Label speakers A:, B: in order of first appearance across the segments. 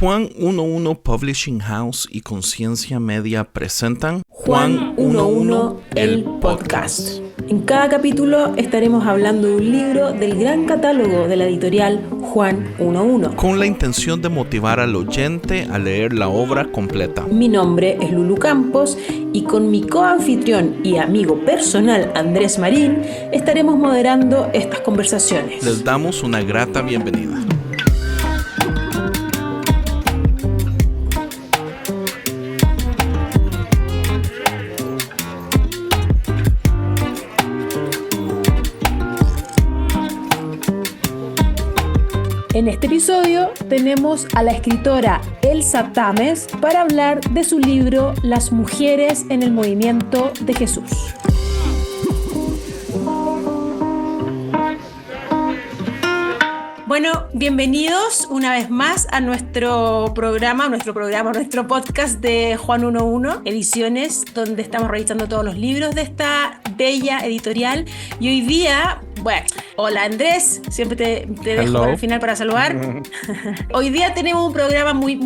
A: Juan 11 Publishing House y Conciencia Media presentan
B: Juan 11, el podcast. En cada capítulo estaremos hablando de un libro del gran catálogo de la editorial Juan 11.
A: con la intención de motivar al oyente a leer la obra completa.
B: Mi nombre es Lulu Campos y con mi coanfitrión y amigo personal Andrés Marín estaremos moderando estas conversaciones.
A: Les damos una grata bienvenida.
B: En este episodio tenemos a la escritora Elsa Tames para hablar de su libro Las mujeres en el movimiento de Jesús. Bueno, bienvenidos una vez más a nuestro podcast de Juan 11 Ediciones, donde estamos revisando todos los libros de esta bella editorial. Y hoy día, bueno, hola Andrés, siempre te dejo para el final para saludar. Hoy día tenemos un programa muy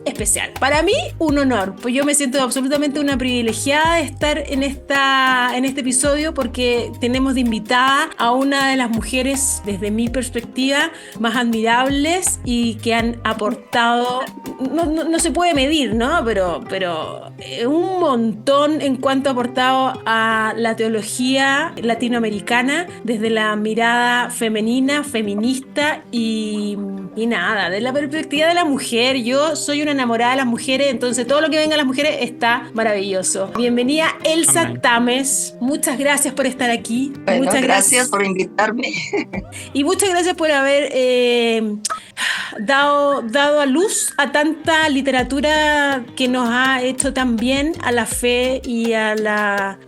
B: especial. Para mí, un honor, pues yo me siento absolutamente una privilegiada de estar en este episodio porque tenemos de invitada a una de las mujeres, desde mi perspectiva, más admirables y que han aportado, no se puede medir, ¿no? Pero un montón en cuanto ha aportado a la teología latinoamericana desde la mirada femenina, feminista y nada, de la perspectiva de la mujer. Yo soy una enamorada de las mujeres, entonces todo lo que venga a las mujeres está maravilloso. Bienvenida Elsa Tames, muchas gracias por estar aquí.
C: Bueno,
B: muchas
C: gracias por invitarme.
B: Y muchas gracias por haber dado a luz a tanta literatura que nos ha hecho tan bien a la fe y a la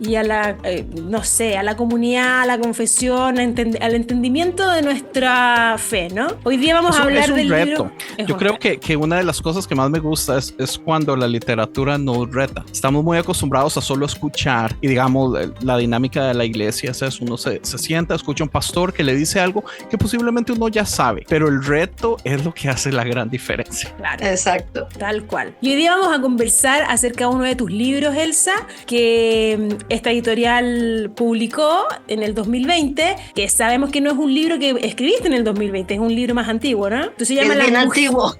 B: no sé, a la comunidad, a la confesión, al entendimiento de nuestra fe, ¿no? Hoy día vamos a hablar del libro.
A: Yo creo que una de las cosas que más me gusta es cuando la literatura nos reta. Estamos muy acostumbrados a solo escuchar y digamos la dinámica de la iglesia es eso, uno se sienta, escucha a un pastor que le dice algo que posiblemente uno ya sabe, pero el reto es lo que hace la gran diferencia.
B: Claro.
C: Exacto.
B: Tal cual. Y hoy día vamos a conversar acerca de uno de tus libros, Elsa, que esta editorial publicó en el 2020, que sabemos que no es un libro que escribiste en el 2020, es un libro más antiguo, ¿no? Entonces se llama
C: Es bien antiguo,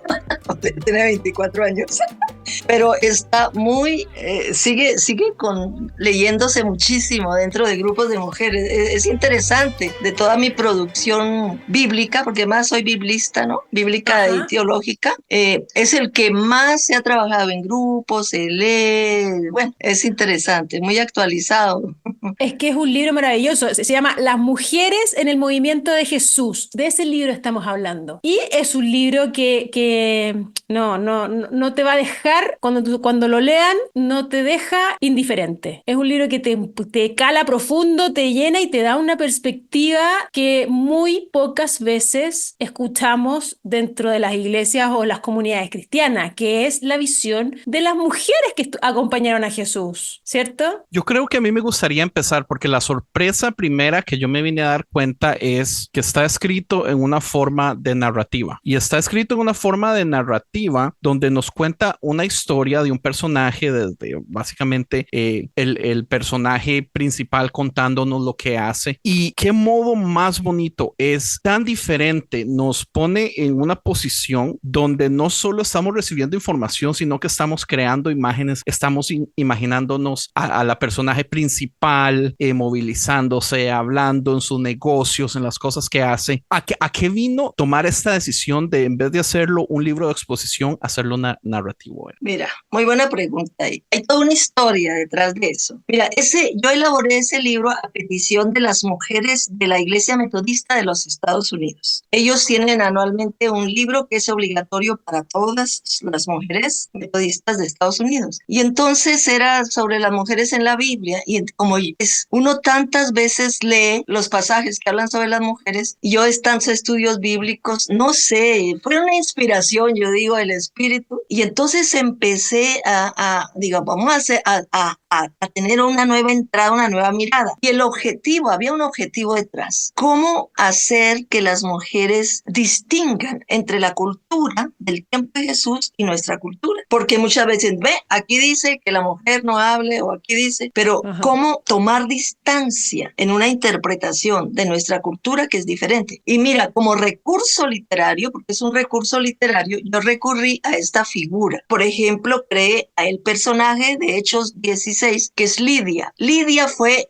C: tiene 24 años, pero está muy, sigue leyéndose muchísimo dentro de grupos de mujeres. Es interesante de toda mi producción bíblica, porque más soy biblista, ¿no? Bíblica y teológica. Es el que más se ha trabajado en grupos, se lee. Bueno, es interesante, muy actualizado.
B: Es que es un libro maravilloso, se llama Las mujeres en el movimiento de Jesús. De ese libro estamos hablando. Y es un libro que no te va a dejar, cuando lo lean, no te deja indiferente. Es un libro que te cala profundo, te llena y te da una perspectiva que muy pocas veces escuchamos dentro de las iglesias o las comunidades cristianas, que es la visión de las mujeres que acompañaron a Jesús, ¿cierto?
A: Yo creo que a mí me gustaría empezar porque la sorpresa primera que yo me vine a dar cuenta es que está escrito en una forma de narrativa y está escrito en una forma de narrativa donde nos cuenta una historia de un personaje desde básicamente el personaje principal contándonos lo que hace y qué modo más bonito, es tan diferente, nos pone en una posición donde no solo estamos recibiendo información sino que estamos creando imágenes, estamos imaginándonos a la personaje principal movilizándose, hablando en sus negocios, en las cosas que hace. ¿A qué vino tomar esta decisión de en vez de hacerlo un libro de exposición, hacerlo narrativo?
C: Mira, muy buena pregunta. Hay toda una historia detrás de eso. Mira, yo elaboré ese libro a petición de las mujeres de la Iglesia Metodista de los Estados Unidos. Ellos tienen anualmente un libro que es obligatorio para todas las mujeres metodistas de Estados Unidos. Y entonces era sobre las mujeres en la Biblia. Y como uno tantas veces lee los pasajes que hablan sobre las mujeres, y yo tantos estudios bíblicos, no sé, fue una inspiración, yo digo, el espíritu. Y entonces empecé digo, vamos a hacer, a tener una nueva entrada, una nueva mirada. Y el objetivo, había un objetivo detrás. ¿Cómo hacer que las mujeres distingan entre la cultura del tiempo de Jesús y nuestra cultura? Porque muchas veces, aquí dice que la mujer no hable, o aquí dice, pero ¿cómo tomar distancia en una interpretación de nuestra cultura que es diferente? Y mira, como recurso literario, porque es un recurso literario, yo recurrí a esta figura. Por ejemplo, creé a el personaje de Hechos 16, que es Lidia. Lidia fue,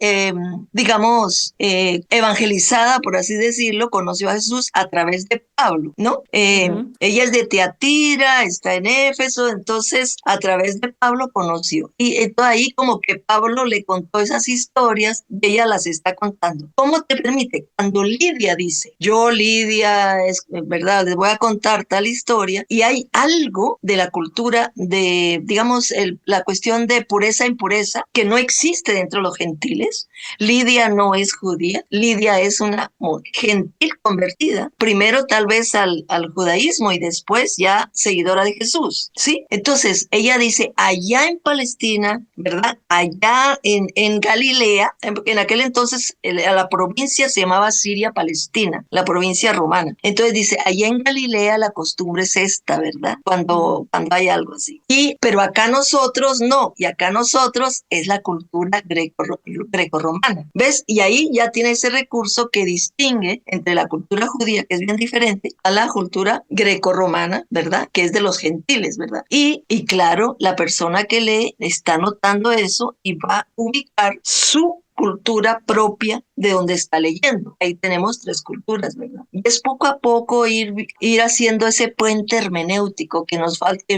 C: evangelizada, por así decirlo, conoció a Jesús a través de Pablo, ¿no? Ella es de Teatira, está en Éfeso, entonces a través de Pablo conoció. Y entonces ahí como que Pablo le contó esas historias y ella las está contando. ¿Cómo te permite? Cuando Lidia dice, yo Lidia, es verdad, les voy a contar tal historia, y hay algo de la cultura de, digamos, la cuestión de pureza e impureza que no existe dentro de los gentiles. Lidia no es judía, Lidia es una gentil convertida, primero tal vez al judaísmo y después ya seguidora de Jesús, ¿sí? Entonces ella dice, allá en Palestina, ¿verdad? Allá en Galilea, en aquel entonces a la provincia se llamaba Siria Palestina, la provincia romana. Entonces dice, allá en Galilea la costumbre es esta, ¿verdad? Cuando hay algo así. Pero acá nosotros no, y acá nosotros es la cultura greco-romana. ¿Ves? Y ahí ya tiene ese recurso que distingue entre la cultura judía, que es bien diferente, a la cultura greco-romana, ¿verdad? Que es de los gentiles, ¿verdad? Y claro, la persona que lee está notando eso y va a ubicar su cultura propia de donde está leyendo. Ahí tenemos 3 culturas, ¿verdad? Y es poco a poco ir haciendo ese puente hermenéutico que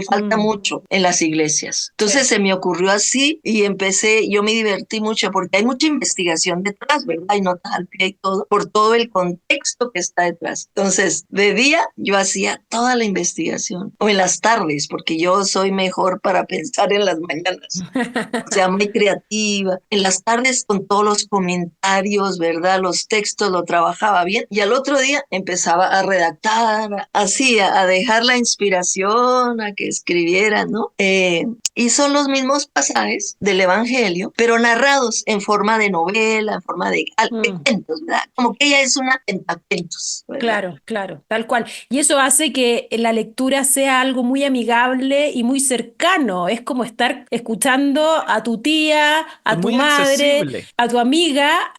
C: falta mucho en las iglesias. Entonces se me ocurrió así y yo me divertí mucho porque hay mucha investigación detrás, ¿verdad? Hay notas al pie y todo, por todo el contexto que está detrás. Entonces, de día yo hacía toda la investigación, o en las tardes, porque yo soy mejor para pensar en las mañanas. O sea, muy creativa. En las tardes con todos los comentarios, ¿verdad? Los textos lo trabajaba bien y al otro día empezaba a redactar, así, a dejar la inspiración, a que escribiera, ¿no? Y son los mismos pasajes del Evangelio, pero narrados en forma de novela, en forma de cuentos, ¿verdad? Como que ella es una cuentos.
B: Claro, tal cual. Y eso hace que la lectura sea algo muy amigable y muy cercano. Es como estar escuchando a tu tía, a tu madre, accesible, a tu amiga,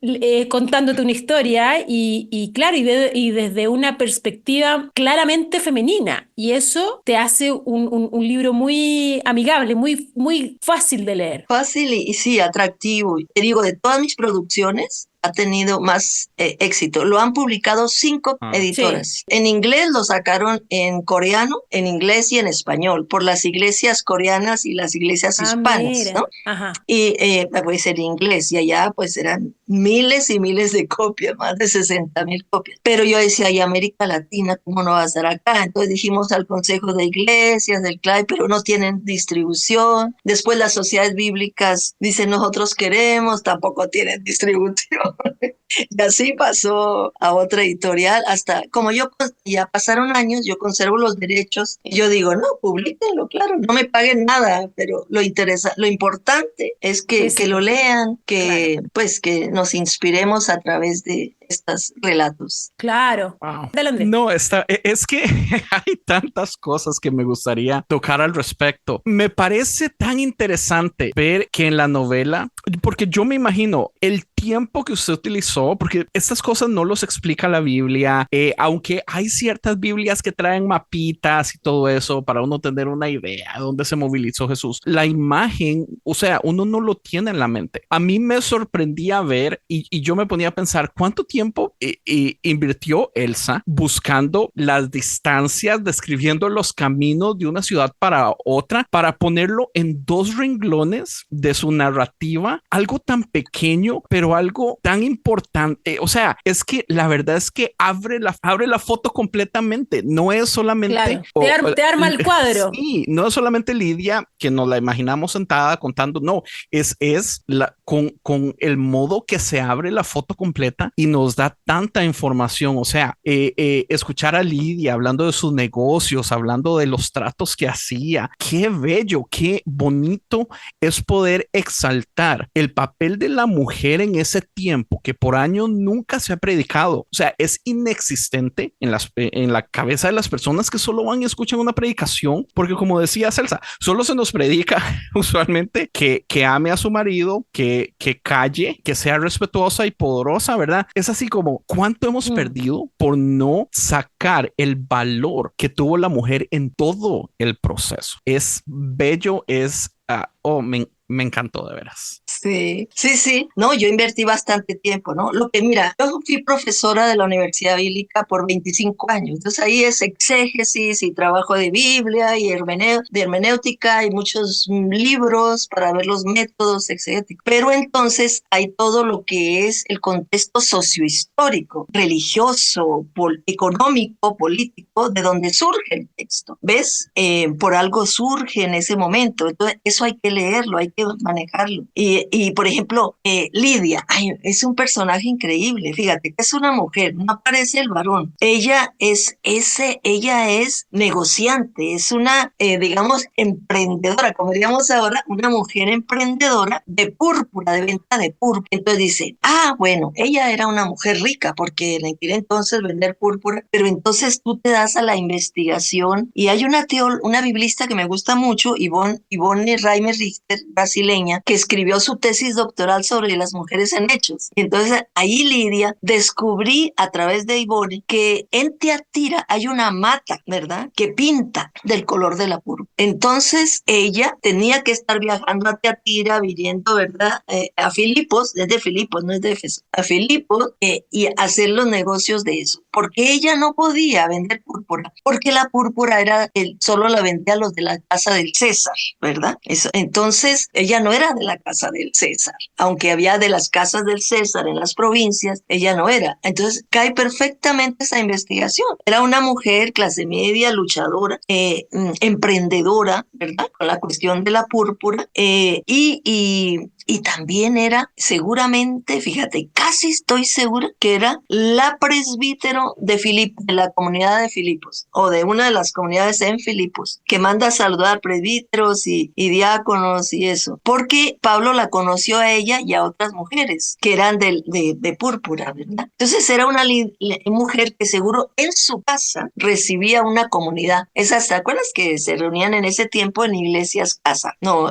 B: contándote una historia y claro, y desde una perspectiva claramente femenina. Y eso te hace un libro muy amigable, muy fácil de leer.
C: Fácil y sí, atractivo. Te digo, de todas mis producciones, ha tenido más éxito. Lo han publicado 5 editoras. Sí. En inglés lo sacaron en coreano, en inglés y en español, por las iglesias coreanas y las iglesias hispanas, mira. ¿No? Ajá. Y pues en inglés, y allá pues eran miles y miles de copias, más de 60,000 copias. Pero yo decía, y América Latina, ¿cómo no va a estar acá? Entonces dijimos al Consejo de Iglesias, del CLAI, pero no tienen distribución. Después las sociedades bíblicas dicen, nosotros queremos, tampoco tienen distribución. Y así pasó a otra editorial, hasta como ya pasaron años, yo conservo los derechos, y yo digo, no, publíquenlo, claro, no me paguen nada, pero lo importante es que lo lean, que claro. Pues que nos inspiremos a través de estos relatos.
B: Claro.
A: Wow. No, es que hay tantas cosas que me gustaría tocar al respecto. Me parece tan interesante ver que en la novela, porque yo me imagino el tiempo que usted utilizó, porque estas cosas no los explica la Biblia, aunque hay ciertas Biblias que traen mapitas y todo eso para uno tener una idea de dónde se movilizó Jesús. La imagen, o sea, uno no lo tiene en la mente. A mí me sorprendía ver y yo me ponía a pensar cuánto tiempo invirtió Elsa buscando las distancias, describiendo los caminos de una ciudad para otra, para ponerlo en 2 renglones de su narrativa, algo tan pequeño, pero algo tan importante o sea, es que la verdad es que abre la foto completamente. No es solamente...
B: Claro, te arma el cuadro.
A: Sí, no es solamente Lidia, que nos la imaginamos sentada contando, no, con el modo que se abre la foto completa y nos da tanta información. O sea, escuchar a Lidia hablando de sus negocios, hablando de los tratos que hacía, qué bello, qué bonito es poder exaltar el papel de la mujer en ese tiempo que por años nunca se ha predicado. O sea, es inexistente en la cabeza de las personas que solo van y escuchan una predicación, porque como decía Celsa, solo se nos predica usualmente que ame a su marido, que calle, que sea respetuosa y poderosa, ¿verdad? Es así como, ¿cuánto hemos perdido por no sacar el valor que tuvo la mujer en todo el proceso? Es bello, me encantó de veras.
C: Sí, sí, sí. No, yo invertí bastante tiempo, ¿no? Mira, yo fui profesora de la Universidad Bíblica por 25 años. Entonces ahí es exégesis y trabajo de Biblia y de hermenéutica y muchos libros para ver los métodos exegéticos. Pero entonces hay todo lo que es el contexto sociohistórico, religioso, económico, político, de donde surge el texto. ¿Ves? Por algo surge en ese momento. Entonces eso hay que leerlo, hay que manejarlo. Y por ejemplo, Lidia, es un personaje increíble. Fíjate que es una mujer, no aparece el varón. Ella es negociante, es una, digamos, emprendedora, como diríamos ahora, una mujer emprendedora de púrpura, de venta de púrpura. Entonces dice, bueno, ella era una mujer rica porque en aquel entonces vender púrpura, pero entonces tú te das a la investigación y hay una biblista que me gusta mucho, Yvonne Reimer Richter, brasileña, que escribió su tesis doctoral sobre las mujeres en Hechos. Y entonces ahí, Lidia, descubrí a través de Yvonne que en Tiatira hay una mata, ¿verdad?, que pinta del color de la púrpura. Entonces ella tenía que estar viajando a Tiatira, viniendo, ¿verdad?, a Filipos, es de Filipos, no es de Éfeso, a Filipos, y hacer los negocios de eso. Porque ella no podía vender púrpura, porque la púrpura solo la vendía a los de la casa del César, ¿verdad? Entonces ella no era de la casa del César, aunque había de las casas del César en las provincias, ella no era. Entonces cae perfectamente esa investigación. Era una mujer clase media, luchadora, emprendedora, ¿verdad?, con la cuestión de la púrpura, y también era seguramente, fíjate, casi estoy segura que era la presbítero de la comunidad de Filipos, o de una de las comunidades en Filipos, que manda a saludar presbíteros y diáconos y eso, porque Pablo la conoció a ella y a otras mujeres que eran de púrpura, ¿verdad? Entonces era una mujer que seguro en su casa recibía una comunidad. ¿Te acuerdas que se reunían en ese tiempo en iglesias casa? No,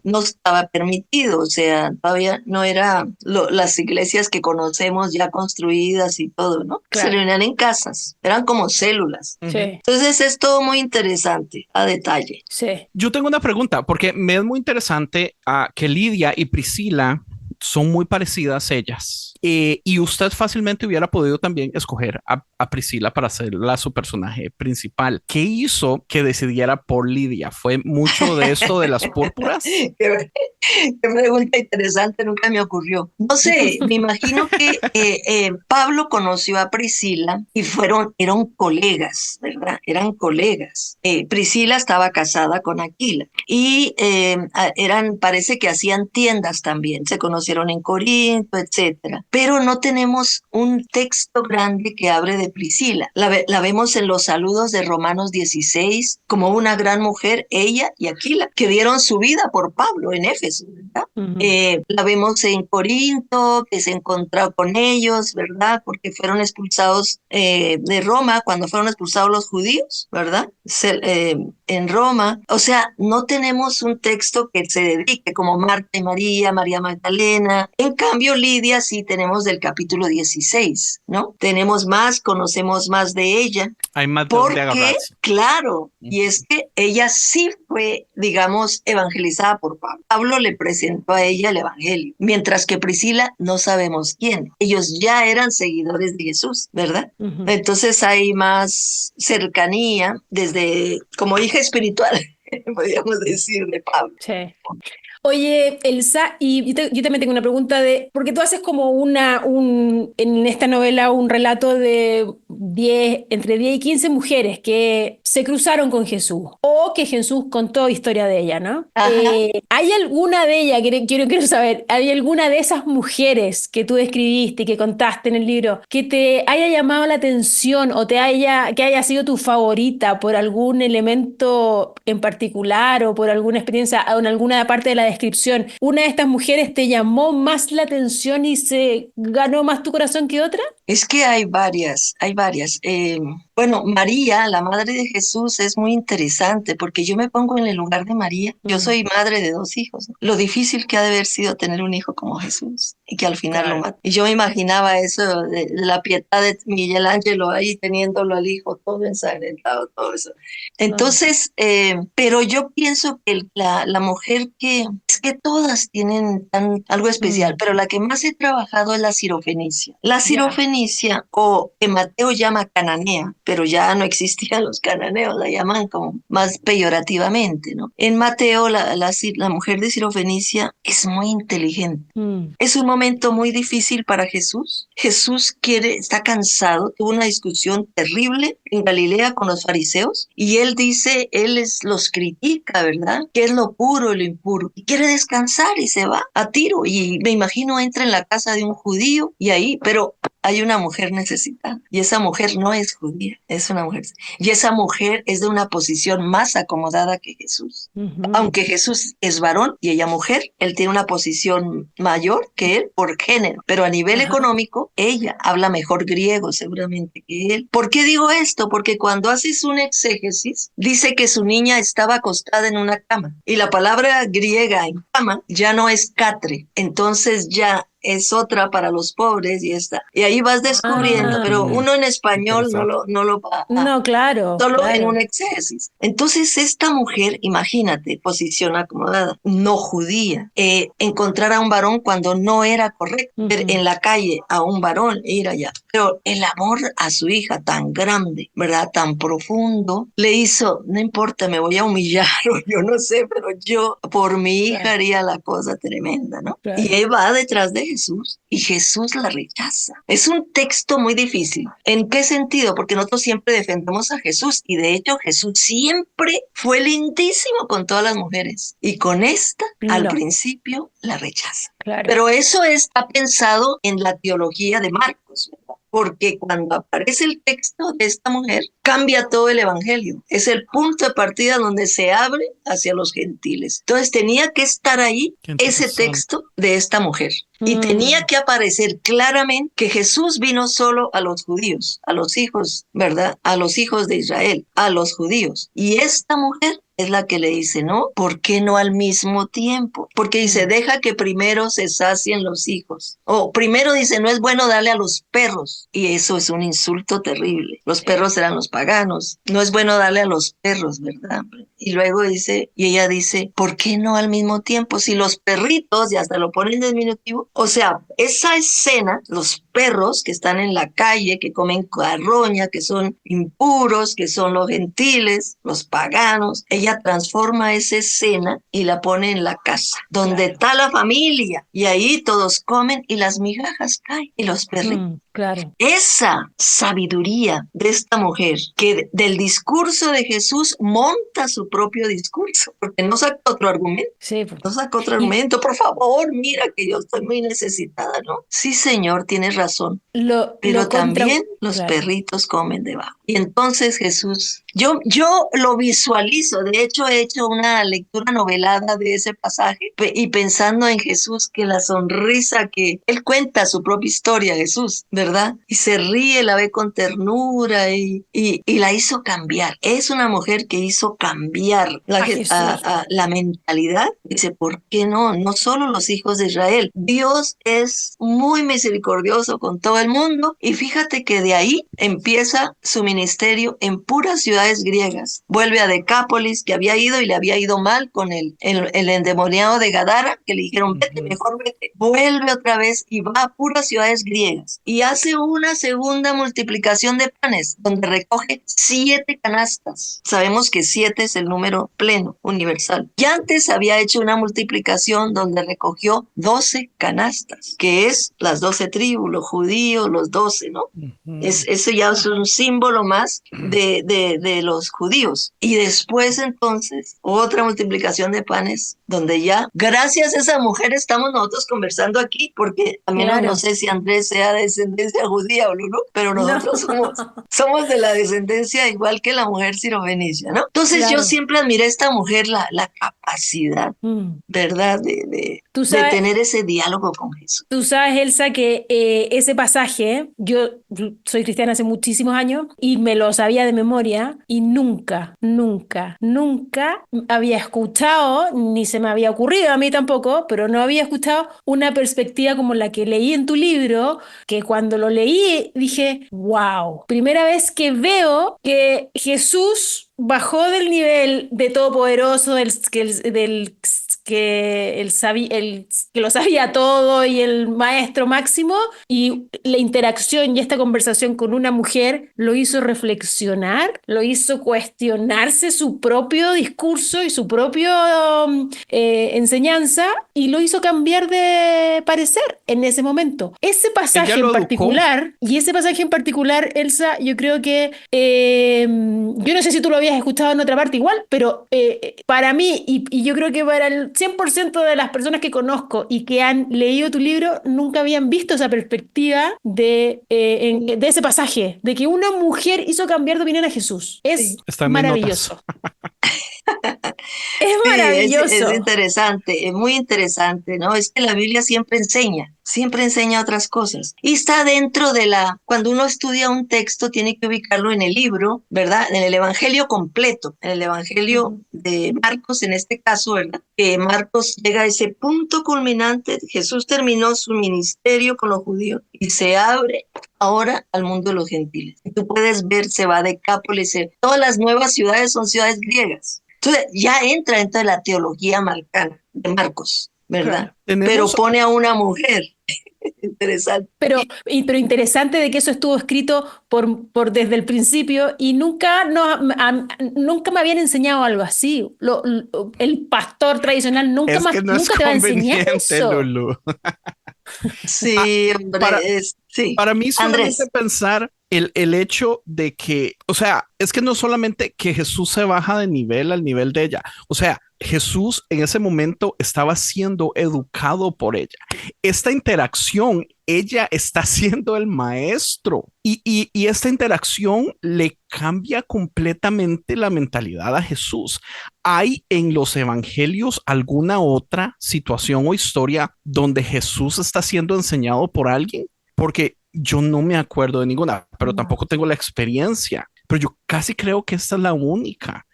C: no estaba permitido, o sea, todavía no era las iglesias que conocemos ya construidas y todo, ¿no? Claro. Se reunían en casas, eran como células.
B: Sí.
C: Entonces es todo muy interesante, a detalle.
B: Sí.
A: Yo tengo una pregunta, porque me es muy interesante que Lidia y Priscila son muy parecidas ellas. Y usted fácilmente hubiera podido también escoger a Priscila para hacerla su personaje principal. ¿Qué hizo que decidiera por Lidia? ¿Fue mucho de esto de las púrpuras?
C: Qué pregunta interesante, nunca me ocurrió. No sé, me imagino que Pablo conoció a Priscila y eran colegas, ¿verdad? Eran colegas. Priscila estaba casada con Aquila y parece que hacían tiendas también, se conocieron en Corinto, etcétera. Pero no tenemos un texto grande que hable de Priscila. La vemos en los saludos de Romanos 16 como una gran mujer, ella y Aquila, que dieron su vida por Pablo en Éfeso, ¿verdad? Uh-huh. La vemos en Corinto, que se encontró con ellos, ¿verdad? Porque fueron expulsados de Roma, cuando fueron expulsados los judíos, ¿verdad? En Roma. O sea, no tenemos un texto que se dedique como Marta y María, María Magdalena. En cambio, Lidia sí tenemos del capítulo 16, ¿no? Tenemos más, conocemos más de ella.
A: Hay más de dónde agarrarse.
C: Claro, y es que ella sí fue, digamos, evangelizada por Pablo. Pablo le presentó a ella el evangelio, mientras que Priscila no sabemos quién. Ellos ya eran seguidores de Jesús, ¿verdad? Uh-huh. Entonces hay más cercanía desde como hija espiritual, podríamos decir, de Pablo.
B: Sí. Oye, Elsa, y yo también tengo una pregunta porque tú haces como en esta novela un relato de entre 10 y 15 mujeres que se cruzaron con Jesús o que Jesús contó historia de ella, ¿no?
C: Ajá.
B: ¿Hay alguna de ellas, quiero saber, hay alguna de esas mujeres que tú describiste y que contaste en el libro que te haya llamado la atención o que haya sido tu favorita por algún elemento en particular o por alguna experiencia o en alguna parte de la descripción? ¿Una de estas mujeres te llamó más la atención y se ganó más tu corazón que otra?
C: Es que hay varias, hay varias. Bueno, María, la madre de Jesús, es muy interesante porque yo me pongo en el lugar de María. Yo soy madre de 2 hijos, ¿no? Lo difícil que ha de haber sido tener un hijo como Jesús y que al final lo
B: Claro.
C: mata. Y yo me imaginaba eso de la piedad de Miguel Ángelo ahí teniéndolo al hijo todo ensangrentado, todo eso.
B: Ah.
C: Entonces, pero yo pienso que la mujer es que todas tienen algo especial,
B: Mm.
C: pero la que más he trabajado es la sirofenicia. La
B: Ya.
C: sirofenicia, o que Mateo llama cananea, pero ya no existían los cananeos, la llaman como más peyorativamente, ¿no? En Mateo, la mujer de Sirofenicia es muy inteligente.
B: Mm.
C: Es un momento muy difícil para Jesús. Jesús está cansado, tuvo una discusión terrible en Galilea con los fariseos y él dice, los critica, ¿verdad? ¿Qué es lo puro y lo impuro? Y quiere descansar y se va a Tiro y me imagino entra en la casa de un judío y ahí, pero hay una mujer necesitada y esa mujer no es judía, es una mujer. Y esa mujer es de una posición más acomodada que Jesús.
B: Ujú.
C: Aunque Jesús es varón y ella mujer, él tiene una posición mayor que él por género, pero a nivel
B: Ajá.
C: económico, ella habla mejor griego seguramente que él. ¿Por qué digo esto? Porque cuando haces un exégesis, dice que su niña estaba acostada en una cama y la palabra griega en cama ya no es catre, entonces ya es otra para los pobres y esta. Y ahí vas descubriendo,
B: Ah,
C: pero uno en español
A: Interesante.
C: no lo va a,
B: no, claro,
C: solo en un
B: claro.
C: exégesis. Entonces, esta mujer, imagínate, posición acomodada, no judía, encontrar a un varón cuando no era correcto, ver
B: Ujú.
C: en la calle a un varón e ir allá. Pero el amor a su hija tan grande, ¿verdad? Tan profundo, le hizo, no importa, me voy a humillar o yo no sé, pero yo por mi hija
B: Claro,
C: haría la cosa tremenda, ¿no? Y
B: claro.
C: ella va detrás de Jesús y Jesús la rechaza. Es un texto muy difícil. ¿En qué sentido? Porque nosotros siempre defendemos a Jesús y de hecho Jesús siempre fue lindísimo con todas las mujeres y con esta al
B: No,
C: principio la rechaza.
B: claro.
C: Pero eso está pensado en la teología de Marcos, ¿verdad? Porque cuando aparece el texto de esta mujer, cambia todo el evangelio. Es el punto de partida donde se abre hacia los gentiles. Entonces tenía que estar ahí
A: Qué
C: ese
A: interesante.
C: texto de esta mujer. Y tenía
B: Mm.
C: que aparecer claramente que Jesús vino solo a los judíos, a los hijos, ¿verdad? A los hijos de Israel, a los judíos. Y esta mujer es la que le dice, no, ¿por qué no al mismo tiempo? Porque dice,
B: Mm.
C: deja que primero se sacien los hijos. O primero dice, no es bueno darle a los perros. Y eso es un insulto terrible. Los
B: Sí.
C: perros eran los paganos. No es bueno darle a los perros, ¿verdad? Y luego dice, y ella dice, ¿por qué no al mismo tiempo? Si los perritos, y hasta lo ponen en diminutivo, o sea, esa escena, los perros que están en la calle, que comen carroña, que son impuros, que son los gentiles, los paganos, ella transforma esa escena y la pone en la casa, donde
B: Claro.
C: está la familia, y ahí todos comen y las migajas caen, y los perritos.
B: Claro.
C: Esa sabiduría de esta mujer, que del discurso de Jesús monta su propio discurso, porque no saca otro argumento.
B: Sí, pues.
C: No saca otro
B: Y
C: argumento, por favor, mira que yo estoy muy necesitada, ¿no? Sí, señor, tienes razón, pero
B: lo contra...
C: también los
B: Claro.
C: perritos comen debajo. Y entonces Jesús, yo lo visualizo, de hecho he hecho una lectura novelada de ese pasaje y pensando en Jesús, que la sonrisa que él cuenta su propia historia, Jesús, ¿verdad? Y se ríe, la ve con ternura y la hizo cambiar. Es una mujer que hizo cambiar
B: A Jesús.
C: la mentalidad. Dice, ¿por qué no? No solo los hijos de Israel. Dios es muy misericordioso con todo el mundo y fíjate que de ahí empieza su ministerio en puras ciudades griegas. Vuelve a Decápolis, que había ido y le había ido mal con el endemoniado de Gadara, que le dijeron, vete, mejor vete. Vuelve otra vez y va a puras ciudades griegas y hace hace una segunda multiplicación de panes, donde recoge 7 canastas. Sabemos que 7 es el número pleno, universal. Y antes había hecho una multiplicación donde recogió 12 canastas, que es las 12 tribus, los judíos, los 12, ¿no? Eso ya es un símbolo más de los judíos. Y después entonces, otra multiplicación de panes, donde ya, gracias a esa mujer, estamos nosotros conversando aquí, porque también no sé si Andrés sea de descendencia judía o no, pero nosotros somos de la descendencia igual que la mujer sirofenicia, ¿no? Entonces yo siempre admiré a esta mujer, la capacidad, ¿verdad? De tener ese diálogo con Jesús.
B: Tú sabes, Elsa, que ese pasaje, yo soy cristiana hace muchísimos años y me lo sabía de memoria y nunca había escuchado, ni se me había ocurrido a mí tampoco, pero no había escuchado una perspectiva como la que leí en tu libro, que cuando lo leí dije, wow, primera vez que veo que Jesús bajó del nivel de todopoderoso, que lo sabía todo y el maestro máximo, y la interacción y esta conversación con una mujer lo hizo reflexionar, lo hizo cuestionarse su propio discurso y su propio enseñanza, y lo hizo cambiar de parecer en ese momento. Ese pasaje en particular, Elsa, yo creo que yo no sé si tú lo habías escuchado en otra parte igual, pero para mí y yo creo que para el 100% de las personas que conozco y que han leído tu libro, nunca habían visto esa perspectiva de ese pasaje, de que una mujer hizo cambiar de opinión a Jesús. Es maravilloso. Es maravilloso.
C: Es interesante, es muy interesante, ¿no? Es que la Biblia siempre enseña otras cosas. Y está dentro cuando uno estudia un texto, tiene que ubicarlo en el libro, ¿verdad? En el Evangelio completo, en el Evangelio de Marcos, en este caso, ¿verdad? Que Marcos llega a ese punto culminante. Jesús terminó su ministerio con los judíos y se abre ahora al mundo de los gentiles. Y tú puedes ver, se va a Decápolis, todas las nuevas ciudades son ciudades griegas. Entonces ya entra dentro de la teología marcana de Marcos, ¿verdad? Claro. Pero pone a una mujer. Interesante.
B: Pero interesante de que eso estuvo escrito por desde el principio y nunca me habían enseñado algo así. El pastor tradicional nunca te va a enseñar eso.
A: Lulu.
C: Sí, hombre,
A: para mí solamente pensar el hecho de que, o sea, es que no solamente que Jesús se baja de nivel al nivel de ella, o sea, Jesús en ese momento estaba siendo educado por ella. Esta interacción, ella está siendo el maestro y esta interacción le cambia completamente la mentalidad a Jesús. ¿Hay en los evangelios alguna otra situación o historia donde Jesús está siendo enseñado por alguien? Porque yo no me acuerdo de ninguna, pero tampoco tengo la experiencia. Pero yo casi creo que esta es la única.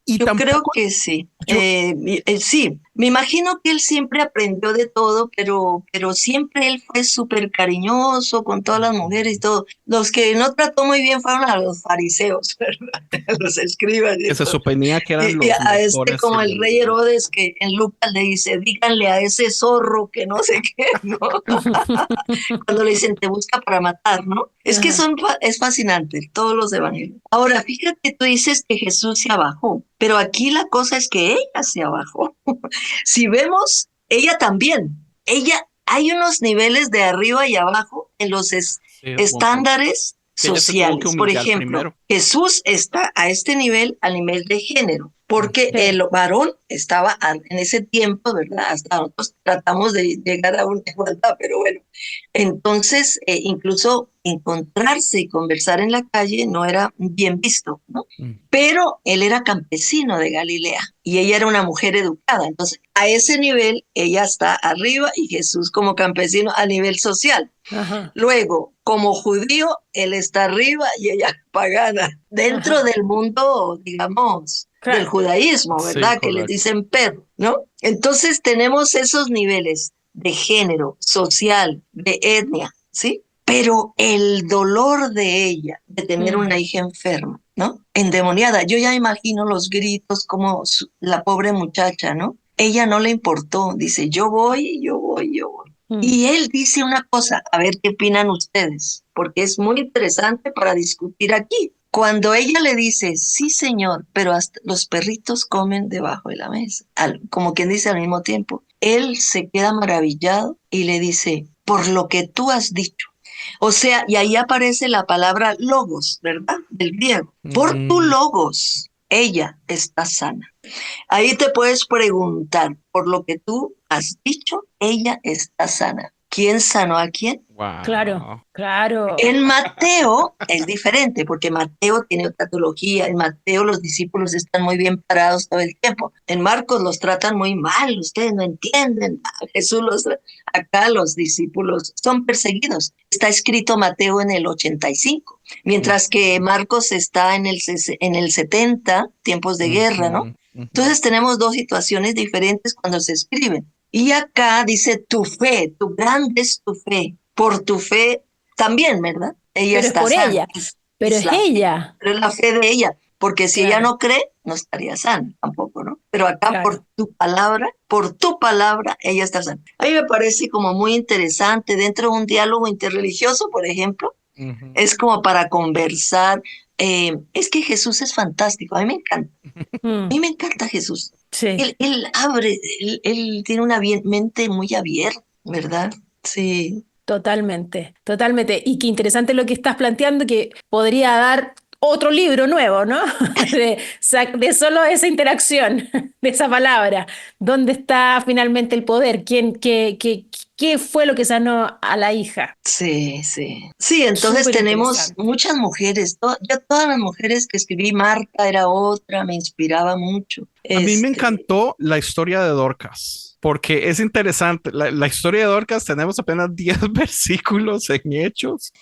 A: Y
C: yo creo que sí. Sí, me imagino que él siempre aprendió de todo, pero siempre él fue súper cariñoso con todas las mujeres y todo. Los que no trató muy bien fueron a los fariseos, ¿verdad? Los escribas.
A: Que se suponía que eran los
C: a como el rey Herodes, que en Lucas le dice, díganle a ese zorro que no sé qué, ¿no? Cuando le dicen, te busca para matar, ¿no? Es que es fascinante, todos los evangelios. Ahora, fíjate, tú dices que Jesús se abajó, pero aquí la cosa es que ella se abajó. Si vemos, ella también. Hay unos niveles de arriba y abajo en los estándares sociales. Por ejemplo, Jesús está a este nivel, al nivel de género, porque el varón estaba en ese tiempo, ¿verdad? Hasta nosotros tratamos de llegar a una igualdad, pero bueno. Entonces, incluso encontrarse y conversar en la calle no era bien visto, ¿no? Pero él era campesino de Galilea y ella era una mujer educada. Entonces, a ese nivel, ella está arriba y Jesús como campesino a nivel social. Ajá. Luego, como judío, él está arriba y ella pagana. Dentro del mundo, digamos, del judaísmo, ¿verdad? Sí, que les dicen perro, ¿no? Entonces tenemos esos niveles de género, social, de etnia, ¿sí? Pero el dolor de ella, de tener una hija enferma, ¿no? Endemoniada. Yo ya imagino los gritos como la pobre muchacha, ¿no? Ella no le importó, dice, yo voy. Y él dice una cosa, a ver qué opinan ustedes, porque es muy interesante para discutir aquí. Cuando ella le dice, sí señor, pero hasta los perritos comen debajo de la mesa, como quien dice al mismo tiempo, él se queda maravillado y le dice, por lo que tú has dicho. O sea, y ahí aparece la palabra logos, ¿verdad? Del griego. Por tu logos, ella está sana. Ahí te puedes preguntar, por lo que tú has dicho, ella está sana. ¿Quién sanó a quién?
A: Wow.
B: Claro.
C: En Mateo es diferente, porque Mateo tiene otra teología. En Mateo los discípulos están muy bien parados todo el tiempo. En Marcos los tratan muy mal, ustedes no entienden. Acá los discípulos son perseguidos. Está escrito Mateo en el 85, mientras que Marcos está en el 70, tiempos de guerra, ¿no? Entonces tenemos dos situaciones diferentes cuando se escriben. Y acá dice tu fe, tu grande es tu fe. Por tu fe también, ¿verdad? Ella
B: pero
C: está
B: es por
C: sana.
B: ella. Pero es ella.
C: Pero es la fe de ella. Porque si ella no cree, no estaría sana tampoco, ¿no? Pero acá por tu palabra, ella está sana. A mí me parece como muy interesante dentro de un diálogo interreligioso, por ejemplo. Es como para conversar. Es que Jesús es fantástico. A mí me encanta. A mí me encanta Jesús.
B: Sí.
C: Él abre, él tiene una mente muy abierta, ¿verdad? Sí.
B: Totalmente. Y qué interesante lo que estás planteando, que podría dar otro libro nuevo, ¿no? de solo esa interacción, de esa palabra. ¿Dónde está finalmente el poder? ¿Qué fue lo que sanó a la hija?
C: Sí. Sí, entonces tenemos muchas mujeres. Yo todas las mujeres que escribí, Marta era otra, me inspiraba mucho.
A: A mí me encantó la historia de Dorcas, porque es interesante. La historia de Dorcas, tenemos apenas 10 versículos en Hechos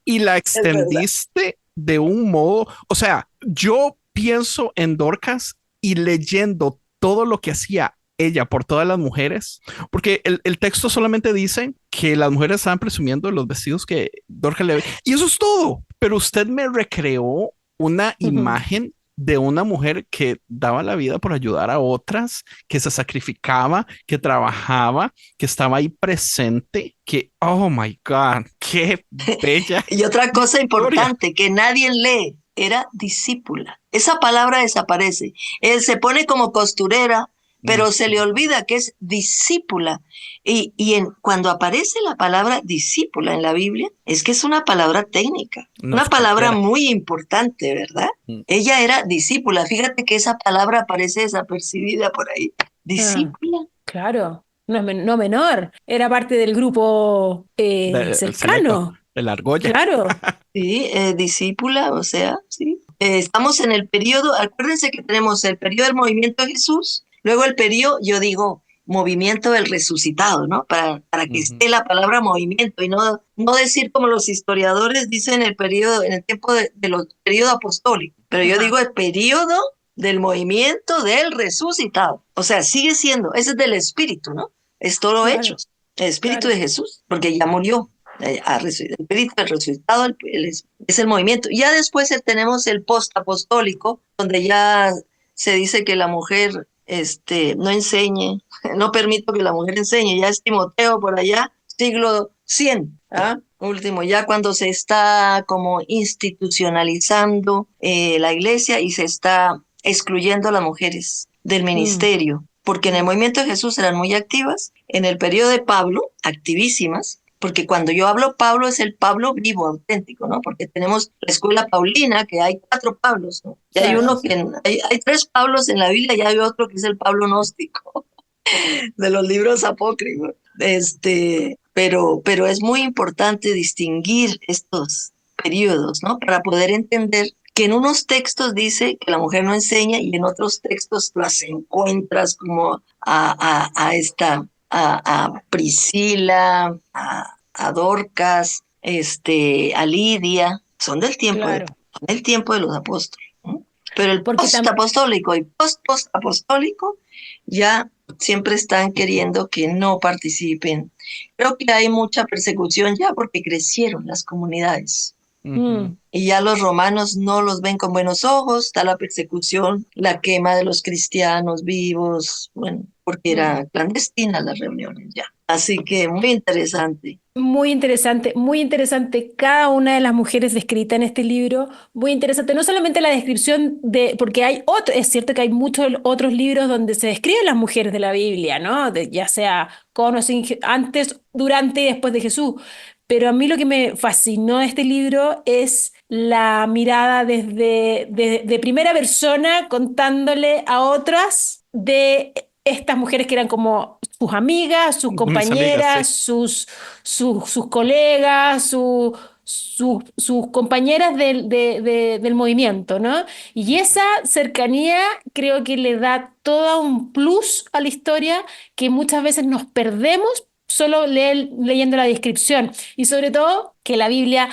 A: y la extendiste de un modo, o sea, yo pienso en Dorcas y leyendo todo lo que hacía ella por todas las mujeres, porque el texto solamente dice que las mujeres estaban presumiendo de los vestidos que Dorcas le... Y eso es todo, pero usted me recreó una imagen de una mujer que daba la vida por ayudar a otras, que se sacrificaba, que trabajaba, que estaba ahí presente, que, oh my God, qué bella.
C: Y otra cosa importante que nadie lee, era discípula. Esa palabra desaparece. Él se pone como costurera, pero se le olvida que es discípula. Y cuando aparece la palabra discípula en la Biblia, es que es una palabra técnica, una palabra muy importante, ¿verdad? Ella era discípula. Fíjate que esa palabra aparece desapercibida por ahí. Discípula.
B: Claro, no menor. Era parte del grupo cercano.
A: De la argolla.
B: Claro.
C: Sí, discípula, o sea, sí. Estamos en el periodo, acuérdense que tenemos el periodo del movimiento de Jesús. Luego el periodo, yo digo, movimiento del resucitado, ¿no? Para que esté la palabra movimiento y no decir como los historiadores dicen el periodo, en el tiempo de los periodo apostólico. Pero yo digo el periodo del movimiento del resucitado. O sea, sigue siendo, ese es del espíritu, ¿no? Es todo hechos. El espíritu de Jesús, porque ya murió. El espíritu del resucitado es el movimiento. Ya después tenemos el post-apostólico, donde ya se dice que la mujer no enseñe, no permito que la mujer enseñe, ya es Timoteo por allá, siglo 100, último, ya cuando se está como institucionalizando la iglesia y se está excluyendo a las mujeres del ministerio, porque en el movimiento de Jesús eran muy activas, en el periodo de Pablo, activísimas, porque cuando yo hablo Pablo es el Pablo vivo, auténtico, ¿no? Porque tenemos la escuela paulina, que hay 4 Pablos, ¿no? Y hay uno que, hay 3 Pablos en la Biblia y hay otro que es el Pablo gnóstico, de los libros apócrifos. Pero es muy importante distinguir estos periodos, ¿no? Para poder entender que en unos textos dice que la mujer no enseña y en otros textos las encuentras como a Priscila, a Dorcas, a Lidia, son del tiempo, del tiempo de los apóstoles, ¿no? Pero el post-apostólico y post-apostólico ya siempre están queriendo que no participen. Creo que hay mucha persecución ya porque crecieron las comunidades. Y ya los romanos no los ven con buenos ojos, está la persecución, la quema de los cristianos vivos, bueno, porque era clandestina las reuniones ya. Así que muy interesante.
B: Muy interesante cada una de las mujeres descritas en este libro, muy interesante, no solamente la descripción de, porque hay otro, es cierto que hay muchos otros libros donde se describen las mujeres de la Biblia, ¿no? Ya sea con o sin, antes, durante y después de Jesús, pero a mí lo que me fascinó de este libro es la mirada de primera persona contándole a otras de estas mujeres que eran como sus amigas, sus
A: Mis amigas, sí.
B: compañeras, sus colegas, sus compañeras del movimiento, ¿no? Y esa cercanía creo que le da todo un plus a la historia que muchas veces nos perdemos solo leyendo la descripción. Y sobre todo que la Biblia,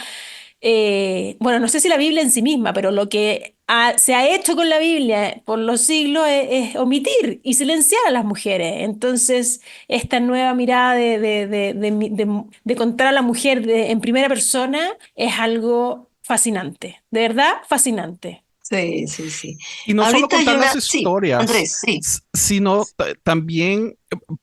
B: bueno, no sé si la Biblia en sí misma, pero lo que se ha hecho con la Biblia por los siglos es omitir y silenciar a las mujeres. Entonces, esta nueva mirada de contar a la mujer en primera persona es algo fascinante, de verdad fascinante.
C: Sí, sí, sí.
A: Y no solo
C: Ahorita hay
A: contar
C: una,
A: las
C: sí,
A: historias,
C: Andrés, sí.
A: sino también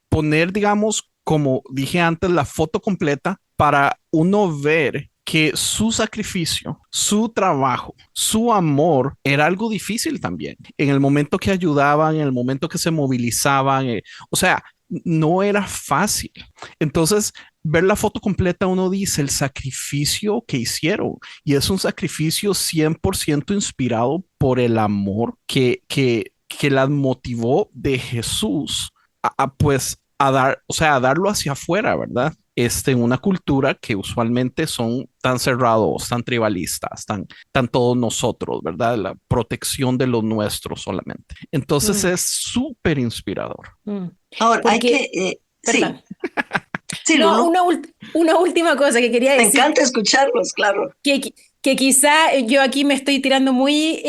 A: poner, digamos, como dije antes, la foto completa para uno ver que su sacrificio, su trabajo, su amor era algo difícil también. En el momento que ayudaban, en el momento que se movilizaban, o sea, no era fácil. Entonces, ver la foto completa, uno dice el sacrificio que hicieron y es un sacrificio 100% inspirado por el amor que las motivó de Jesús pues a dar, o sea, a darlo hacia afuera, ¿verdad? En una cultura que usualmente son tan cerrados, tan tribalistas, tan todos nosotros, ¿verdad? La protección de los nuestros solamente. Entonces
B: Mm,
A: es súper inspirador.
B: mm.
C: Ahora, hay
B: Porque,
C: que, sí,
B: perdón,
C: sí,
B: no,
C: Lulu,
B: una última cosa que quería
C: me
B: decir,
C: encanta escucharlos, claro.
B: que quizá yo aquí me estoy tirando muy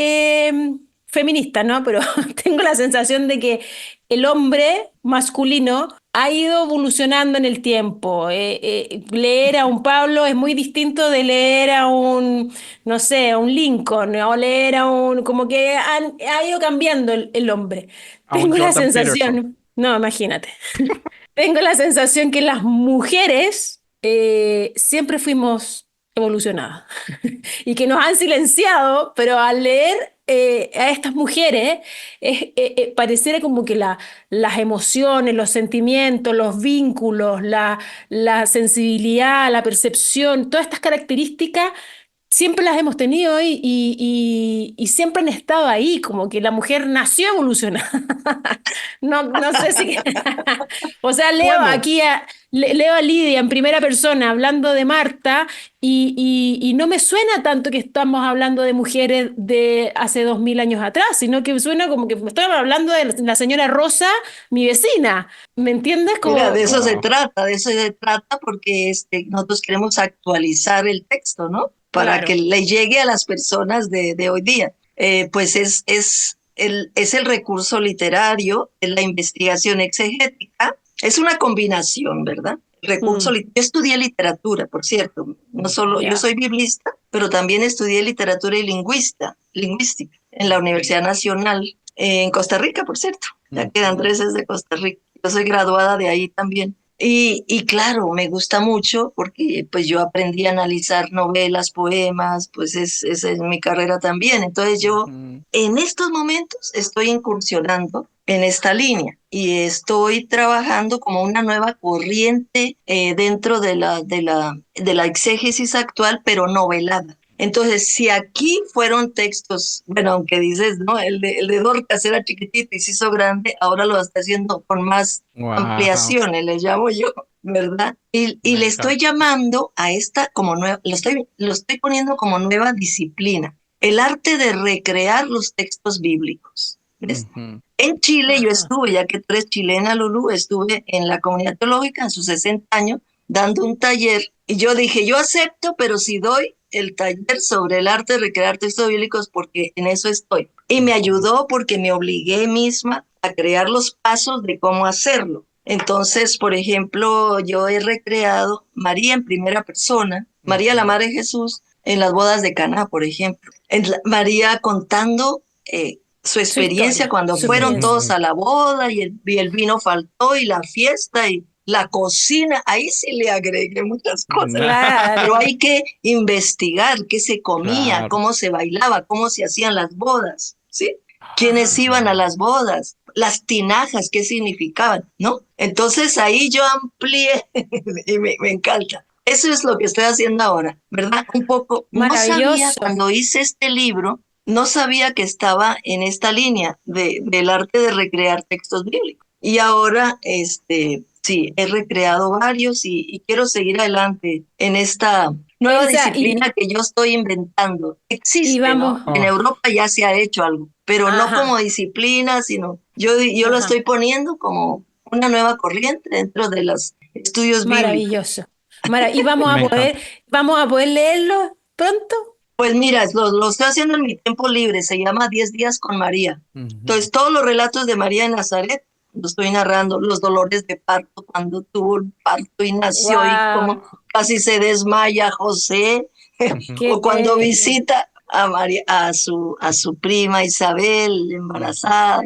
B: feminista, ¿no? Pero tengo la sensación de que el hombre masculino ha ido evolucionando en el tiempo. Leer a un Pablo es muy distinto de leer a un, no sé, a un Lincoln, o leer a un, como que ha ido cambiando el hombre.
A: A un
B: Tengo la
A: Jordan Peterson.
B: sensación, no, imagínate. Tengo la sensación que las mujeres siempre fuimos evolucionadas y que nos han silenciado, pero al leer a estas mujeres, pareciera como que las emociones, los sentimientos, los vínculos, la sensibilidad, la percepción, todas estas características siempre las hemos tenido y siempre han estado ahí, como que la mujer nació evolucionada. No, no sé si... O sea,
A: Bueno,
B: leo a Lidia en primera persona hablando de Marta y no me suena tanto que estamos hablando de mujeres de hace 2000 años atrás, sino que suena como que estamos hablando de la señora Rosa, mi vecina. ¿Me entiendes?
C: Mira,
B: Como,
A: wow.
C: de eso se trata porque nosotros queremos actualizar el texto, ¿no? Para que
B: claro.
C: le llegue a las personas de hoy día. Pues es el recurso literario, es la investigación exegética, es una combinación, ¿verdad?
B: Mm,
C: Yo estudié literatura, por cierto, no solo, yo
B: ya.
C: soy biblista, pero también estudié literatura y lingüística en la Universidad Nacional, en Costa Rica, por cierto, ya que
A: Ujú.
C: Andrés es de Costa Rica. Yo soy graduada de ahí también. Y claro, me gusta mucho porque pues yo aprendí a analizar novelas, poemas, pues esa es mi carrera también. Entonces yo
A: Ujú.
C: en estos momentos estoy incursionando en esta línea y estoy trabajando como una nueva corriente dentro de la exégesis actual, pero novelada. Entonces, si aquí fueron textos, bueno, aunque dices, ¿no? El de Dorcas era chiquitito y se hizo grande, ahora lo está haciendo con más
A: Wow,
C: ampliaciones, le llamo yo, ¿verdad? Y
A: me
C: le estoy
A: encanta.
C: llamando a esta como nueva, lo estoy poniendo como nueva disciplina, el arte de recrear los textos bíblicos. ¿Ves?
A: Ujú.
C: En Chile yo
B: Ajá.
C: estuve, ya que tú eres chilena, Lulú, estuve en la comunidad teológica en sus 60 años dando un taller y yo dije, yo acepto, pero si doy el taller sobre el arte de recrear textos bíblicos porque en eso estoy. Y me
A: Ujú.
C: ayudó porque me obligué misma a crear los pasos de cómo hacerlo. Entonces, por ejemplo, yo he recreado María en primera persona, María la
A: Ujú.
C: Madre de Jesús, en las bodas de Caná, por ejemplo. María contando su experiencia cuando fueron todos a la boda y el vino faltó y la fiesta y la cocina. Ahí sí le agregué muchas cosas.
B: Claro.
C: Pero hay que investigar qué se comía,
A: Claro.
C: cómo se bailaba, cómo se hacían las bodas, ¿sí? ¿Quiénes iban a las bodas? Las tinajas, ¿qué significaban? ¿No? Entonces ahí yo amplié y me encanta. Eso es lo que estoy haciendo ahora, ¿verdad? Un poco. No sabía cuando hice este libro, no sabía que estaba en esta línea del arte de recrear textos bíblicos. Y ahora, sí, he recreado varios y quiero seguir adelante en esta nueva disciplina que yo estoy inventando. Existe, ¿no? En Europa ya se ha hecho algo, pero no como disciplina, sino yo lo estoy poniendo como una nueva corriente dentro de los estudios bíblicos.
B: Maravilloso. ¿Y vamos a poder leerlo pronto?
C: Pues mira, lo estoy haciendo en mi tiempo libre, se llama 10 días con María. Entonces, todos los relatos de María en Nazaret, lo estoy narrando, los dolores de parto, cuando tuvo el parto y nació y como casi se desmaya José, o cuando visita a María, a su prima Isabel, embarazada,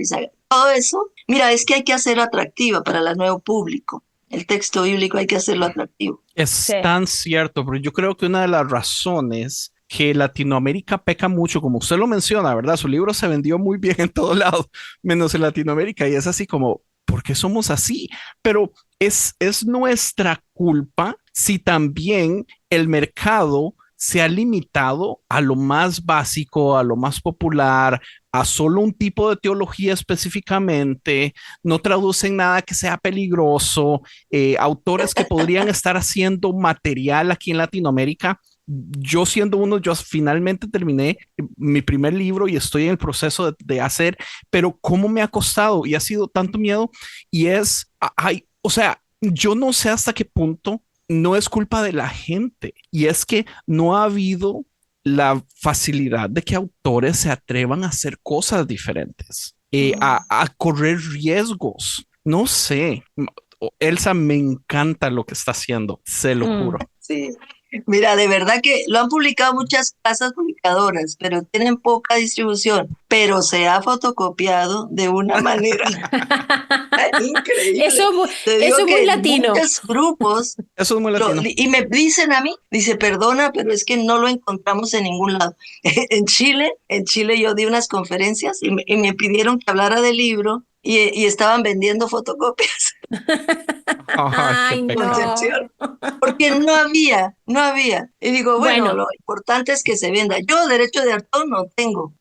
C: todo eso. Mira, es que hay que hacerlo atractivo para el nuevo público. El texto bíblico hay que hacerlo atractivo.
A: Es tan cierto, pero yo creo que una de las razones que Latinoamérica peca mucho, como usted lo menciona, ¿verdad? Su libro se vendió muy bien en todos lados, menos en Latinoamérica, y es así como, ¿por qué somos así? Pero es nuestra culpa si también el mercado se ha limitado a lo más básico, a lo más popular, a solo un tipo de teología específicamente, no traducen nada que sea peligroso, autores que podrían estar haciendo material aquí en Latinoamérica. Yo siendo uno, yo finalmente terminé mi primer libro y estoy en el proceso de hacer, pero cómo me ha costado y ha sido tanto miedo y o sea, yo no sé hasta qué punto no es culpa de la gente y es que no ha habido la facilidad de que autores se atrevan a hacer cosas diferentes, a correr riesgos. No sé, Elsa, me encanta lo que está haciendo, se lo juro.
C: Sí. Mira, de verdad que lo han publicado muchas casas publicadoras, pero tienen poca distribución, pero se ha fotocopiado de una manera increíble.
B: Eso es muy latino.
C: Muchos grupos.
A: Eso es muy latino.
C: Y me dicen a mí, perdona, pero es que no lo encontramos en ningún lado. En Chile yo di unas conferencias y me pidieron que hablara del libro. Y estaban vendiendo fotocopias.
B: Ay, no.
C: Porque no había. Y digo, bueno, lo importante es que se venda. Yo derecho de autor no tengo.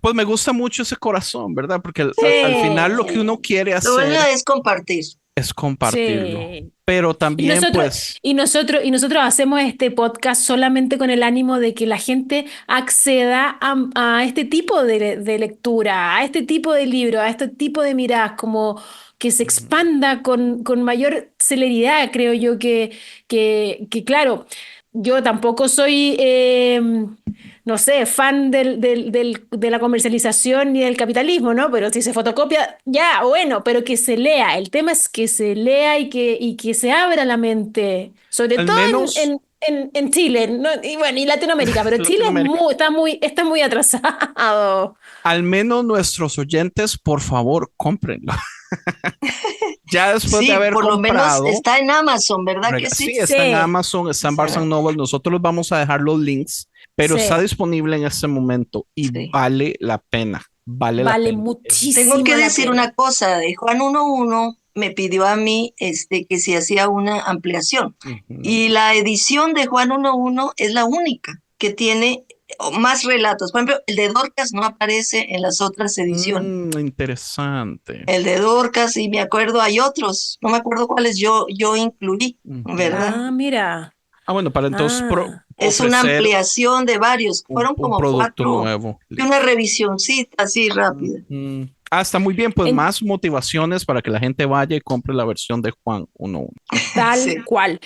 A: Pues me gusta mucho ese corazón, ¿verdad? Porque al final lo que uno quiere hacer...
C: Lo bueno es compartir.
A: Es compartirlo. Sí. Pero también
B: y nosotros hacemos este podcast solamente con el ánimo de que la gente acceda a este tipo de lectura, a este tipo de libro, a este tipo de miradas, como que se expanda con mayor celeridad, creo yo que claro, yo tampoco soy no sé, fan de la comercialización ni del capitalismo, ¿no? Pero si se fotocopia, ya, bueno, pero que se lea. El tema es que se lea y que se abra la mente, sobre todo en Chile, ¿no? Y Latinoamérica, pero Chile está muy atrasado.
A: Al menos nuestros oyentes, por favor, cómprenlo. Ya después de haber comprado.
C: Por lo menos está en Amazon, ¿verdad que sí?
A: Sí, está en Amazon, está en Barnes & Noble. Nosotros les vamos a dejar los links, pero está disponible en este momento y vale la pena. Vale
B: muchísimo.
C: Tengo que decir una cosa, de Juan 1.1 me pidió a mí que se hacía una ampliación. Y la edición de Juan 1.1 es la única que tiene más relatos. Por ejemplo, el de Dorcas no aparece en las otras ediciones.
A: Interesante.
C: El de Dorcas, y me acuerdo, hay otros, no me acuerdo cuáles yo incluí, ¿verdad?
B: Ah, mira.
A: Bueno, para entonces
C: es una ampliación de varios, fueron como 4
A: nuevo.
C: Y una revisioncita así rápida.
A: Está muy bien, pues más motivaciones para que la gente vaya y compre la versión de Juan 1.1.
B: Tal cual.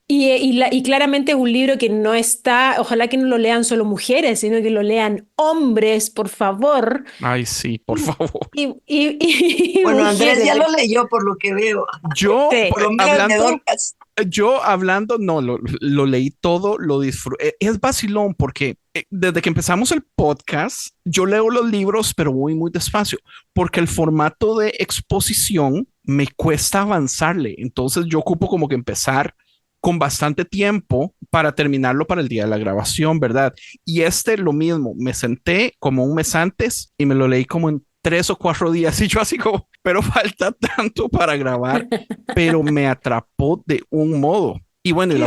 B: Y claramente es un libro que no está, ojalá que no lo lean solo mujeres, sino que lo lean hombres, por favor.
A: Ay, sí, por favor.
C: Bueno, Andrés ya lo leyó por lo que veo.
A: Yo,
C: por lo menos de Dorcas.
A: Yo hablando, no, lo leí todo, lo disfruté. Es vacilón porque desde que empezamos el podcast, yo leo los libros, pero muy, muy despacio, porque el formato de exposición me cuesta avanzarle. Entonces yo ocupo como que empezar con bastante tiempo para terminarlo para el día de la grabación, ¿verdad? Y lo mismo, me senté como un mes antes y me lo leí como en 3 o 4 días y yo así como, pero falta tanto para grabar, pero me atrapó de un modo. Y bueno, y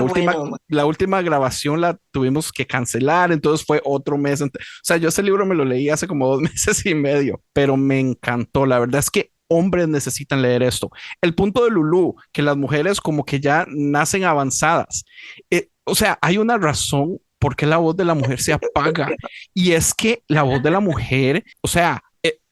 A: la última grabación la tuvimos que cancelar, entonces fue otro mes. O sea, yo ese libro me lo leí hace como 2 meses y medio, pero me encantó. La verdad es que hombres necesitan leer esto. El punto de Lulú, que las mujeres como que ya nacen avanzadas. O sea, hay una razón por qué la voz de la mujer se apaga. Y es que la voz de la mujer, o sea,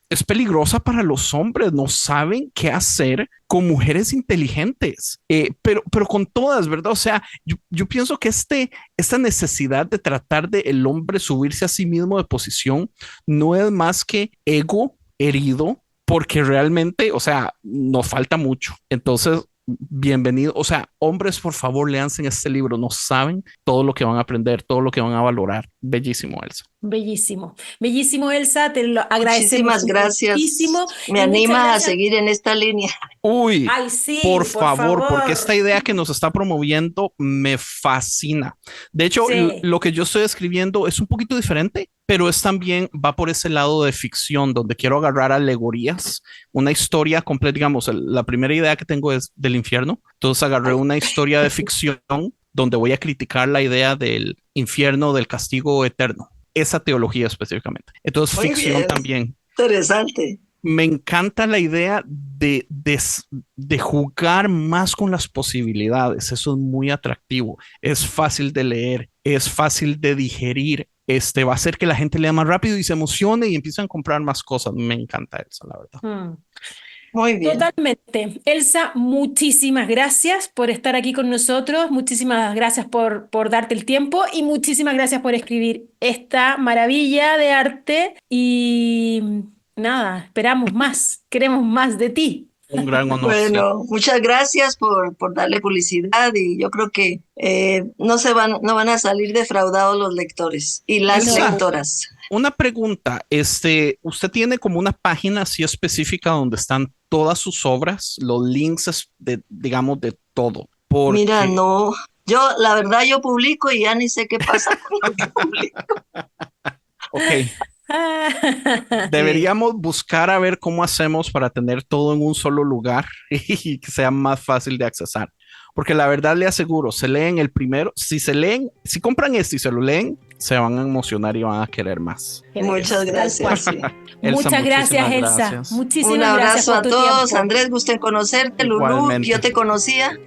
A: es peligrosa para los hombres. No saben qué hacer con mujeres inteligentes, pero con todas, ¿verdad? O sea, yo pienso que esta necesidad de tratar de el hombre subirse a sí mismo de posición no es más que ego herido, porque realmente, o sea, nos falta mucho. Entonces, bienvenido. O sea, hombres, por favor, léanse este libro. No saben todo lo que van a aprender, todo lo que van a valorar. Bellísimo, Elsa.
B: Bellísimo, bellísimo, Elsa, te lo agradecemos.
C: Muchísimas gracias.
B: Muchísimo.
C: Me anima a seguir en esta línea.
A: Uy,
B: ay, sí,
A: por favor, porque esta idea que nos está promoviendo me fascina. De hecho,
B: sí,
A: lo que yo estoy escribiendo es un poquito diferente, pero es también va por ese lado de ficción, donde quiero agarrar alegorías, una historia completa. Digamos, la primera idea que tengo es del infierno. Entonces agarré una historia de ficción donde voy a criticar la idea del infierno, del castigo eterno. Esa teología específicamente. Entonces,
C: muy
A: ficción
C: bien.
A: también.
C: Interesante.
A: Me encanta la idea de jugar más con las posibilidades. Eso es muy atractivo. Es fácil de leer, es fácil de digerir. Va a hacer que la gente lea más rápido y se emocione y empiecen a comprar más cosas. Me encanta eso, la verdad.
C: Muy bien.
B: Totalmente. Elsa, muchísimas gracias por estar aquí con nosotros, muchísimas gracias por darte el tiempo y muchísimas gracias por escribir esta maravilla de arte y nada, esperamos más, queremos más de ti.
A: Un gran honor.
C: Bueno, sí. Muchas gracias por darle publicidad y yo creo que no van a salir defraudados los lectores y las lectoras.
A: Una pregunta, ¿usted tiene como una página así específica donde están todas sus obras, los links digamos, de todo? Porque...
C: Mira, no, la verdad yo publico y ya ni sé qué pasa con lo que publico.
A: Ok. Deberíamos buscar a ver cómo hacemos para tener todo en un solo lugar y que sea más fácil de accesar. Porque la verdad le aseguro, se leen el primero, si compran y se lo leen, se van a emocionar y van a querer más.
C: Muchas gracias.
B: Elsa, muchas gracias, Elsa.
A: Gracias.
B: Muchísimas
C: un abrazo
B: gracias
C: a todos.
B: Tiempo.
C: Andrés, gusto en conocerte. Lulú, yo te conocía.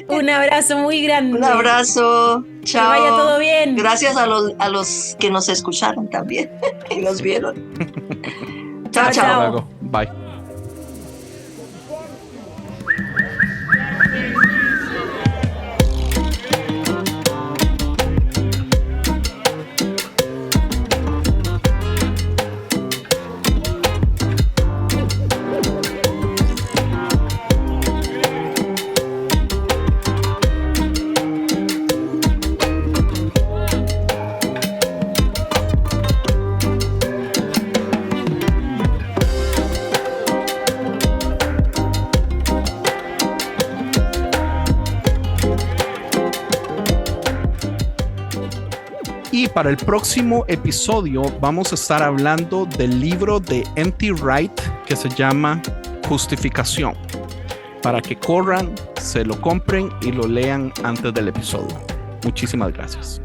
B: Un abrazo muy grande.
C: Un abrazo. Chao.
B: Que vaya todo bien.
C: Gracias a los que nos escucharon también y nos vieron. Chao, chao.
A: Hasta luego. Bye. Y para el próximo episodio vamos a estar hablando del libro de N.T. Wright que se llama Justificación. Para que corran, se lo compren y lo lean antes del episodio. Muchísimas gracias.